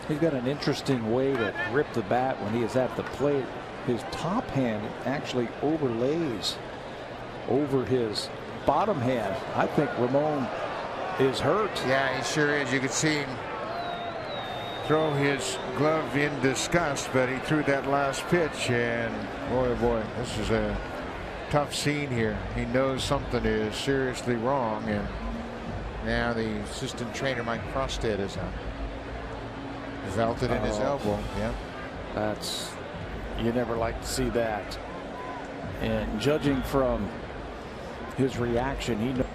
He's got an interesting way to grip the bat when he is at the plate. His top hand actually overlays over his bottom hand. I think Ramon is hurt. Yeah, he sure is. You can see him throw his glove in disgust, but he threw that last pitch, and boy, oh boy, this is a tough scene here. He knows something is seriously wrong, and now the assistant trainer Mike Frosted is felt it in his elbow. Yeah, that's, you never like to see that. And judging from his reaction, he knows.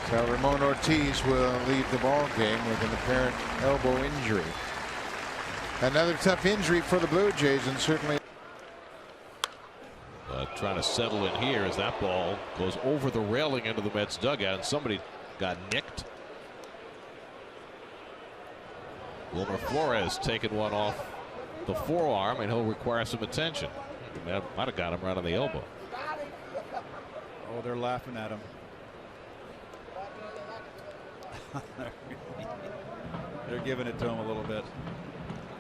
So Ramon Ortiz will leave the ball game with an apparent elbow injury. Another tough injury for the Blue Jays, and certainly trying to settle in here as that ball goes over the railing into the Mets dugout, and somebody got nicked. Wilmer Flores taking one off the forearm, and he'll require some attention. That might have got him right on the elbow. Oh, they're laughing at him. They're giving it to him a little bit.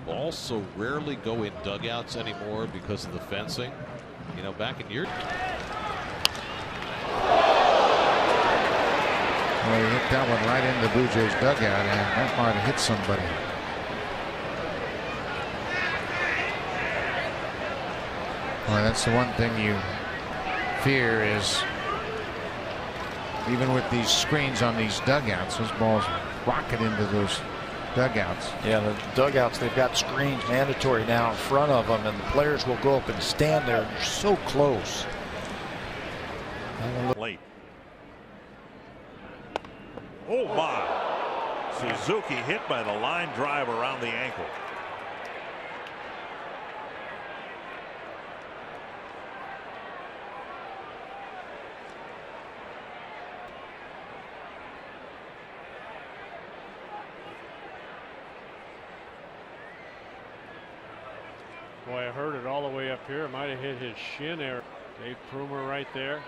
Balls so rarely go in dugouts anymore because of the fencing. You know, back in your. Well, he hit that one right into the Blue Jays dugout, and that might have hit somebody. Well, that's the one thing you fear is, even with these screens on these dugouts, those balls rocket into those dugouts. Yeah, the dugouts, they've got screens mandatory now in front of them, and the players will go up and stand there. They're so close. Late. Oh my! Suzuki hit by the line drive around the ankle. Boy, I heard it all the way up here. It might have hit his shin there. Dave Prumer right there.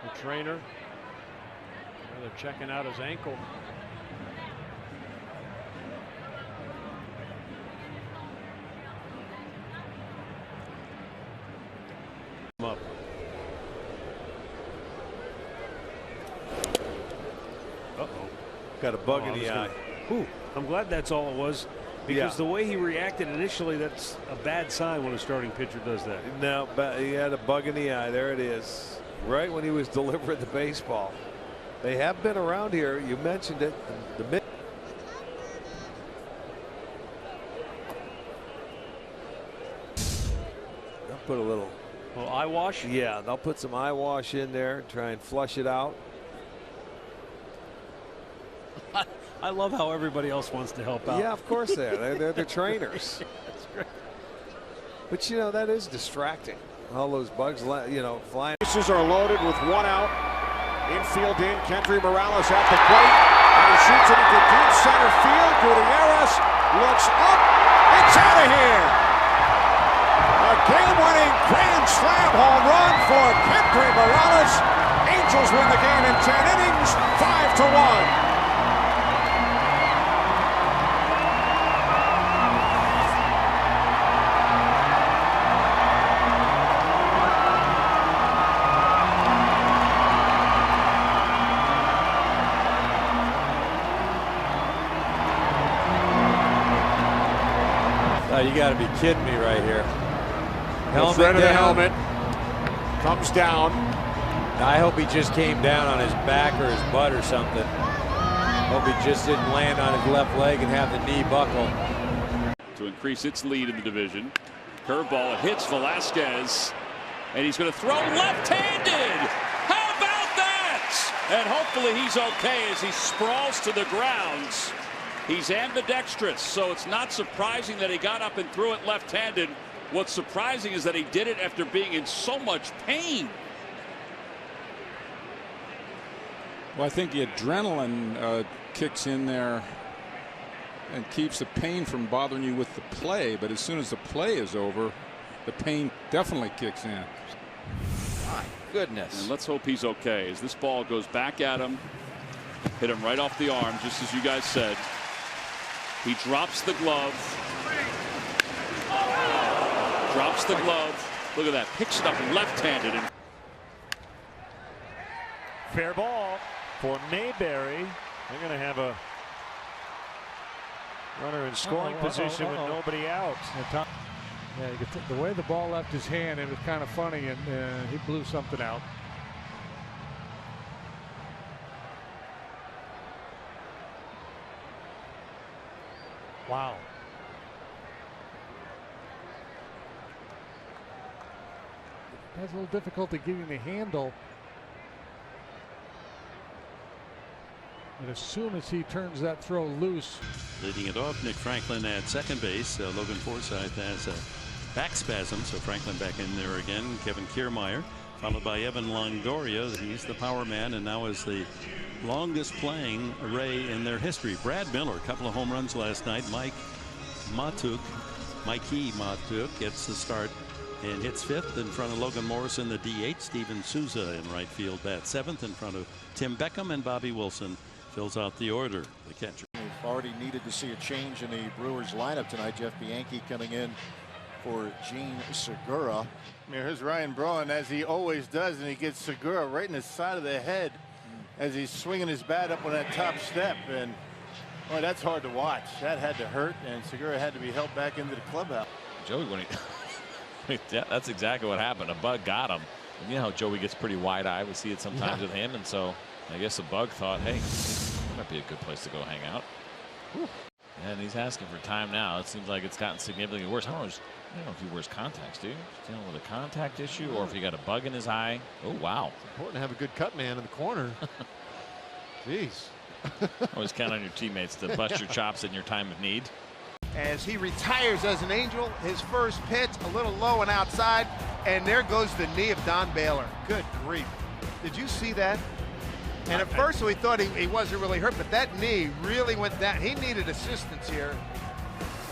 The trainer. Now they're checking out his ankle. Up. Uh-oh. Got a bug in the eye. Ooh, I'm glad that's all it was. Because the way he reacted initially, that's a bad sign when a starting pitcher does that. No, but he had a bug in the eye. There it is. Right when he was delivering the baseball. They have been around here. You mentioned it. They'll put a little. Well, eye wash? Yeah, they'll put some eye wash in there, try and flush it out. I love how everybody else wants to help out. Yeah, of course they are. They're the trainers. That's great. But, you know, that is distracting. All those bugs, you know, flying. Bases are loaded with one out. Infield in. Kendry Morales at the plate. And he shoots it into deep center field. Gutierrez looks up. It's out of here. A game-winning grand slam home run for Kendry Morales. Angels win the game in 10 innings, 5-1. You got to be kidding me right here. Helmet rid of the helmet. Comes down. I hope he just came down on his back or his butt or something. Hope he just didn't land on his left leg and have the knee buckle. To increase its lead in the division. Curveball hits Velasquez, and he's going to throw left-handed. How about that? And hopefully he's okay as he sprawls to the grounds. He's ambidextrous, so it's not surprising that he got up and threw it left-handed. What's surprising is that he did it after being in so much pain. Well, I think the adrenaline kicks in there and keeps the pain from bothering you with the play. But as soon as the play is over, the pain definitely kicks in. My goodness. And let's hope he's okay as this ball goes back at him. Hit him right off the arm, just as you guys said. He drops the glove. Drops the glove. Look at that. Picks it up left-handed. Fair ball for Mayberry. They're going to have a runner in scoring position with nobody out. Yeah, the way the ball left his hand, it was kind of funny, and he blew something out. Wow. Has a little difficulty getting the handle. And as soon as he turns that throw loose. Leading it off, Nick Franklin at second base. Logan Forsythe has a back spasm, so Franklin back in there again. Kevin Kiermaier, followed by Evan Longoria. He's the power man and now is the longest playing Ray in their history. Brad Miller, a couple of home runs last night. Mikey Matuk gets the start and hits fifth in front of Logan Morrison, the DH. Steven Souza in right field bats seventh in front of Tim Beckham, and Bobby Wilson fills out the order, the catcher. We've already needed to see a change in the Brewers lineup tonight. Jeff Bianchi coming in for Gene Segura. Here's Ryan Braun, as he always does, and he gets Segura right in the side of the head as he's swinging his bat up on that top step. And boy, that's hard to watch. That had to hurt, and Segura had to be helped back into the clubhouse. Joey, when yeah, that's exactly what happened. A bug got him. And you know how Joey gets pretty wide-eyed. We see it sometimes with him, and so I guess the bug thought, hey, this might be a good place to go hang out. Whew. And he's asking for time now. It seems like it's gotten significantly worse. I don't know if he wears contacts, do you? He's dealing with a contact issue, or if he got a bug in his eye. Oh, wow. It's important to have a good cut man in the corner. Jeez. Always count on your teammates to bust your chops in your time of need. As he retires as an Angel, his first pitch a little low and outside, and there goes the knee of Don Baylor. Good grief. Did you see that? And at first we thought he wasn't really hurt, but that knee really went down. He needed assistance here.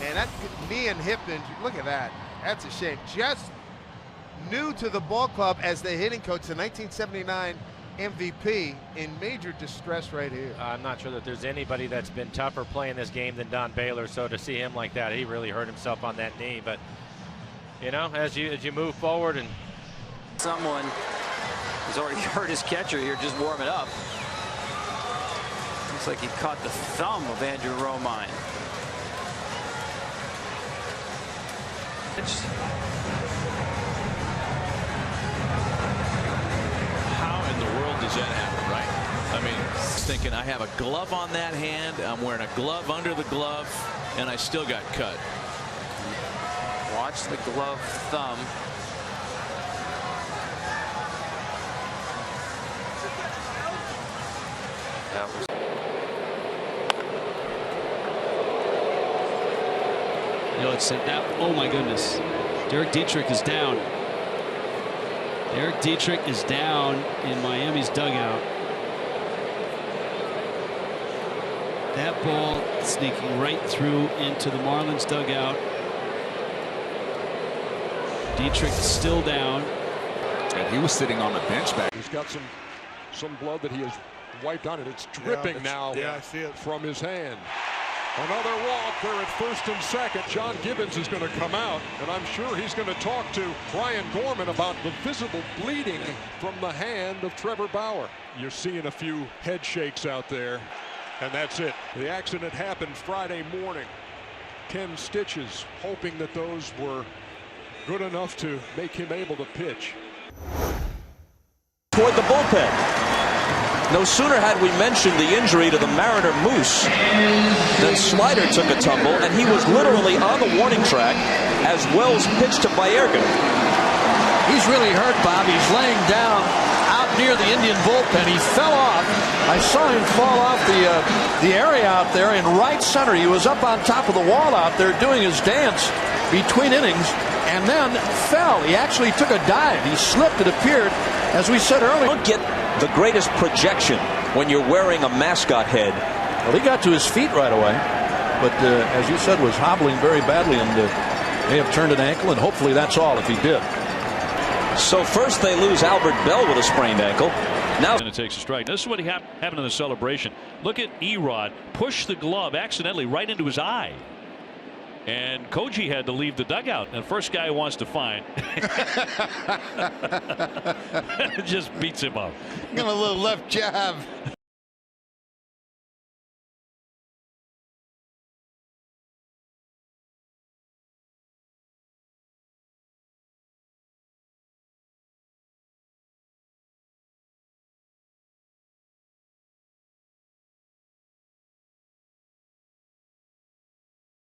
And that knee and hip injury, look at that. That's a shame. Just new to the ball club as the hitting coach, the 1979 MVP, in major distress right here. I'm not sure that there's anybody that's been tougher playing this game than Don Baylor, so to see him like that, he really hurt himself on that knee. But you know, as you move forward, and someone has already hurt his catcher here just warming up. Looks like he caught the thumb of Andrew Romine. How in the world does that happen, right? I mean, thinking I have a glove on that hand, I'm wearing a glove under the glove, and I still got cut. Watch the glove thumb. That was it's sent down. Oh my goodness. Derek Dietrich is down. Derek Dietrich is down in Miami's dugout. That ball sneaking right through into the Marlins dugout. Dietrich still down. And he was sitting on the bench back. He's got some blood that he has wiped on it. It's dripping now I see it. from his hand. Another walk there at first and second. John Gibbons is going to come out, and I'm sure he's going to talk to Brian Gorman about the visible bleeding from the hand of Trevor Bauer. You're seeing a few head shakes out there, and that's it. The accident happened Friday morning. 10 stitches, hoping that those were good enough to make him able to pitch. Toward the bullpen. No sooner had we mentioned the injury to the Mariner Moose than Slider took a tumble, and he was literally on the warning track as Wells pitched to Baerga. He's really hurt, Bob. He's laying down out near the Indian bullpen. He fell off. I saw him fall off the area out there in right center. He was up on top of the wall out there doing his dance between innings, and then fell. He actually took a dive. He slipped, it appeared, as we said earlier. Don't get the greatest projection when you're wearing a mascot head. Well, he got to his feet right away, but as you said, was hobbling very badly, and May have turned an ankle, and hopefully that's all if he did. So first they lose Albert Bell with a sprained ankle. Now and it takes a strike. This is what happened in the celebration. Look at Erod push the glove accidentally right into his eye. And Koji had to leave the dugout. And the first guy who wants to find just beats him up. Give him a little left jab.